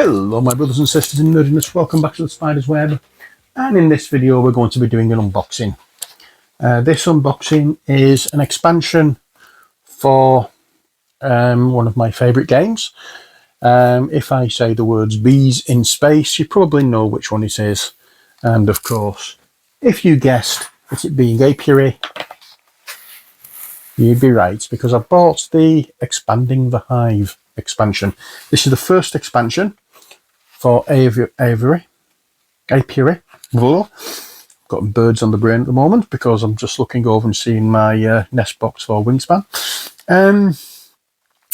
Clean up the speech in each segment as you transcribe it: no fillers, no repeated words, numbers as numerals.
Hello my brothers and sisters in nerdiness, welcome back to the Spider's Web, and in this video we're going to be doing an unboxing. This unboxing is an expansion for one of my favourite games. If I say the words bees in space, you probably know which one it is, and of course if you guessed it being Apary, you'd be right, because I bought the Expanding the Hive expansion. This is the first expansion for Apary. Whoa. Got birds on the brain at the moment because I'm just looking over and seeing my nest box for Wingspan.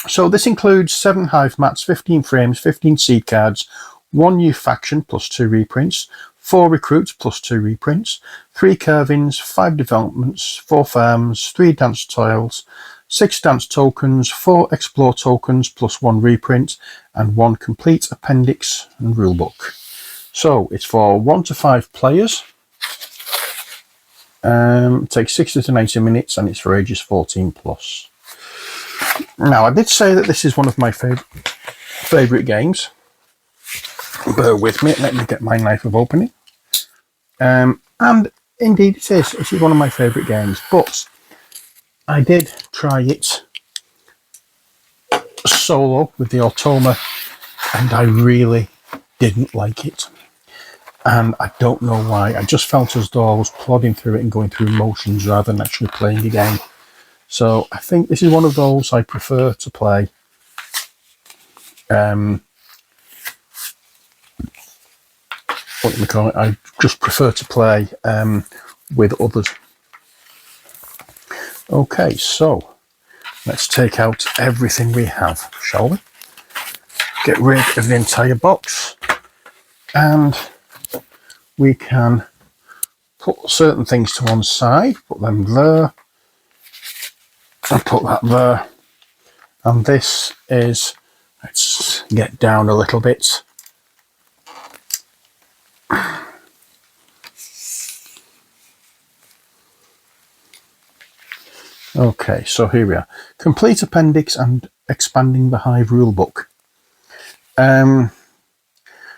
So this includes 7 hive mats, 15 frames, 15 seed cards, 1 new faction plus 2 reprints, 4 recruits plus 2 reprints, 3 carvings, 5 developments, 4 farms, 3 dance tiles, 6 dance tokens, 4 explore tokens plus 1 reprint, and 1 complete appendix and rulebook. So it's for 1 to 5 players. It takes 60 to 90 minutes and it's for ages 14 plus. Now I did say that this is one of my favourite games. Bear with me, let me get my knife of opening. And indeed it is. It is one of my favourite games, but I did try it solo with the Automa and I really didn't like it. And I don't know why. I just felt as though I was plodding through it and going through motions rather than actually playing the game. So I think this is one of those I prefer to play what do we call it? I just prefer to play with others. Okay, so let's take out everything we have, shall we? Get rid of the entire box, and we can put certain things to one side, put them there, and put that there. And this is, let's get down a little bit. Okay, so here we are. Complete appendix and Expanding the Hive rulebook.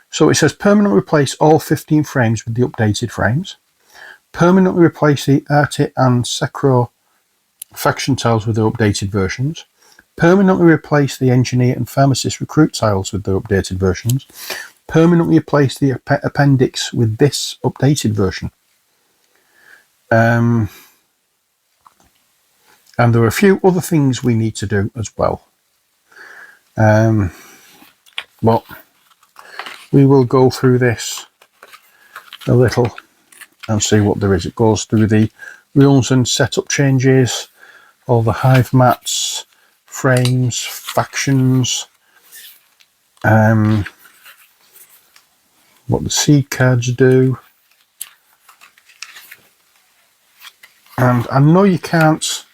So it says permanently replace all 15 frames with the updated frames. Permanently replace the Arte and Secro faction tiles with the updated versions. Permanently replace the Engineer and Pharmacist recruit tiles with the updated versions. Permanently replace the appendix with this updated version. And there are a few other things we need to do as well. Well, we will go through this a little and see what there is. It goes through the rules and setup changes, all the hive mats, frames, factions, what the seed cards do. And I know you can't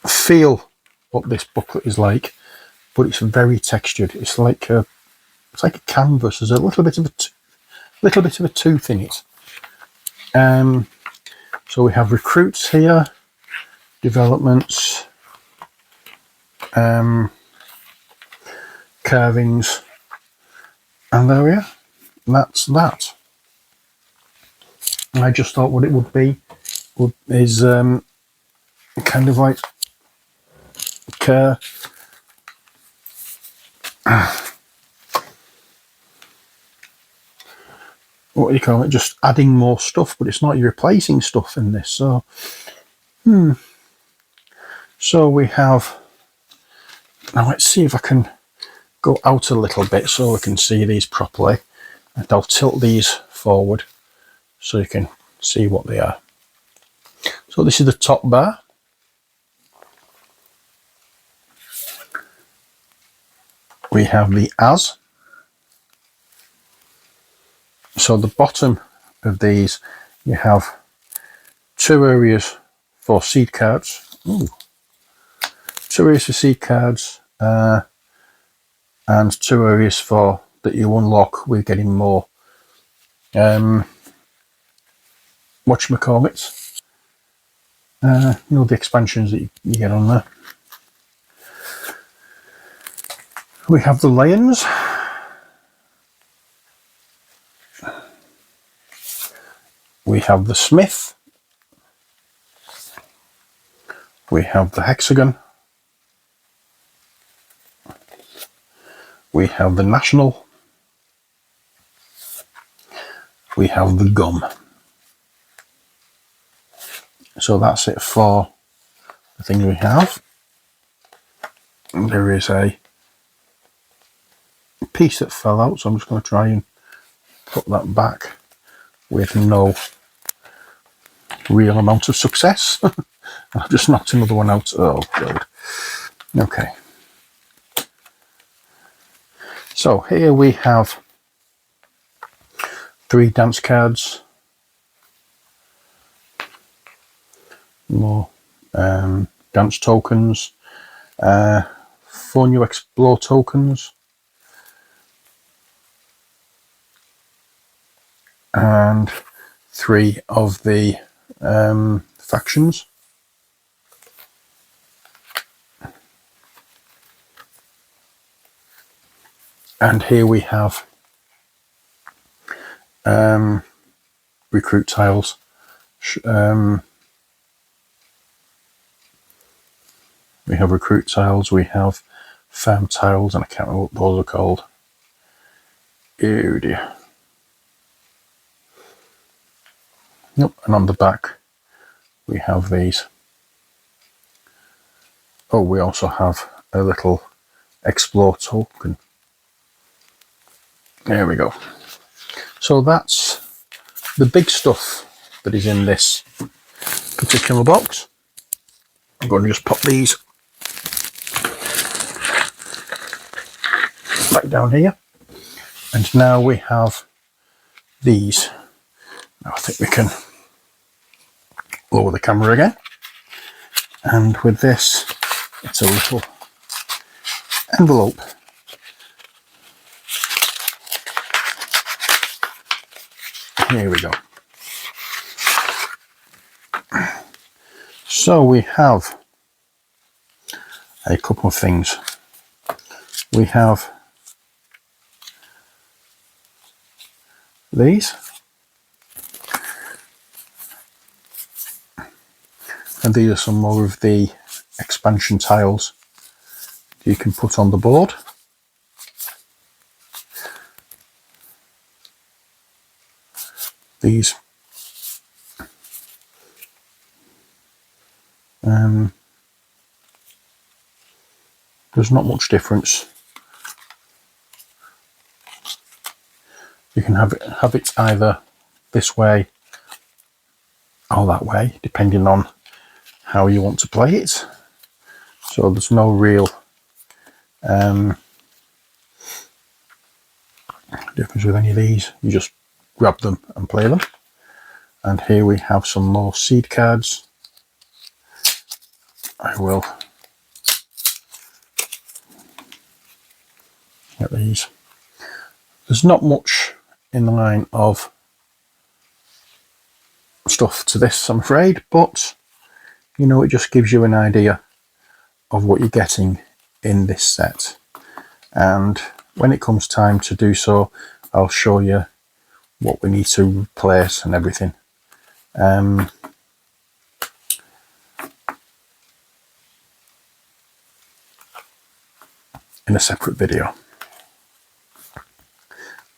feel what this booklet is like, but it's very textured. It's like a canvas. There's a little bit of a tooth in it. So we have recruits here, developments, carvings, and there we are. That's that. And I just thought what it would be is kind of like what do you call it, just adding more stuff, but it's not, you're replacing stuff in this. So so we have, now let's see if I can go out a little bit so we can see these properly, and I'll tilt these forward so you can see what they are. So this is the top bar. We have the as. So the bottom of these, you have 2 areas for seed cards. Ooh. 2 areas for seed cards, and 2 areas for that you unlock with getting more whatchamacallits. You know, the expansions that you get on there. We have the lions. have the Smith, we have the hexagon, we have the National, we have the gum. So that's it for the things we have. There is a piece that fell out, so I'm just going to try and put that back with no real amount of success. I've just knocked another one out. Oh god. Okay. So here we have 3 dance cards, more dance tokens, 4 new explore tokens, and 3 of the factions. And here we have recruit tiles. We have recruit tiles, we have farm tiles, and I can't remember what those are called. Oh dear. Yep, and on the back we have these. Oh, we also have a little explore token. There we go. So that's the big stuff that is in this particular box. I'm going to just pop these back down here. And now we have these. Now I think we can lower the camera again. And with this, it's a little envelope. Here we go. So we have a couple of things. We have these, and these are some more of the expansion tiles you can put on the board. These there's not much difference. You can have it either this way or that way, depending on how you want to play it. So there's no real difference with any of these. You just grab them and play them. And here we have some more seed cards. I will get these. There's not much in the line of stuff to this, I'm afraid, but you know, it just gives you an idea of what you're getting in this set. And when it comes time to do so, I'll show you what we need to replace and everything. In a separate video.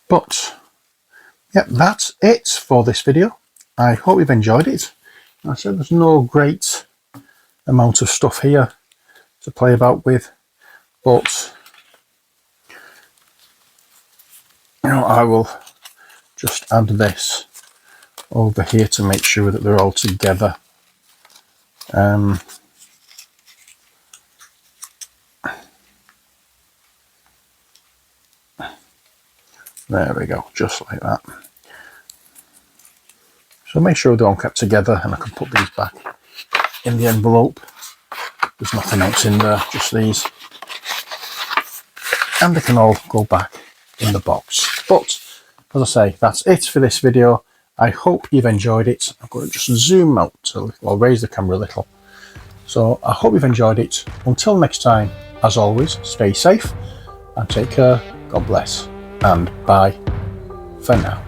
But yeah, that's it for this video. I hope you've enjoyed it. Like I said, there's no great amount of stuff here to play about with, but you know, I will just add this over here to make sure that they're all together. There we go, just like that. So make sure they're all kept together, and I can put these back in the envelope. There's nothing else in there, just these. And they can all go back in the box. But as I say, that's it for this video. I hope you've enjoyed it. I'm going to just zoom out a little, or raise the camera a little. So I hope you've enjoyed it. Until next time, as always, stay safe and take care. God bless, and bye for now.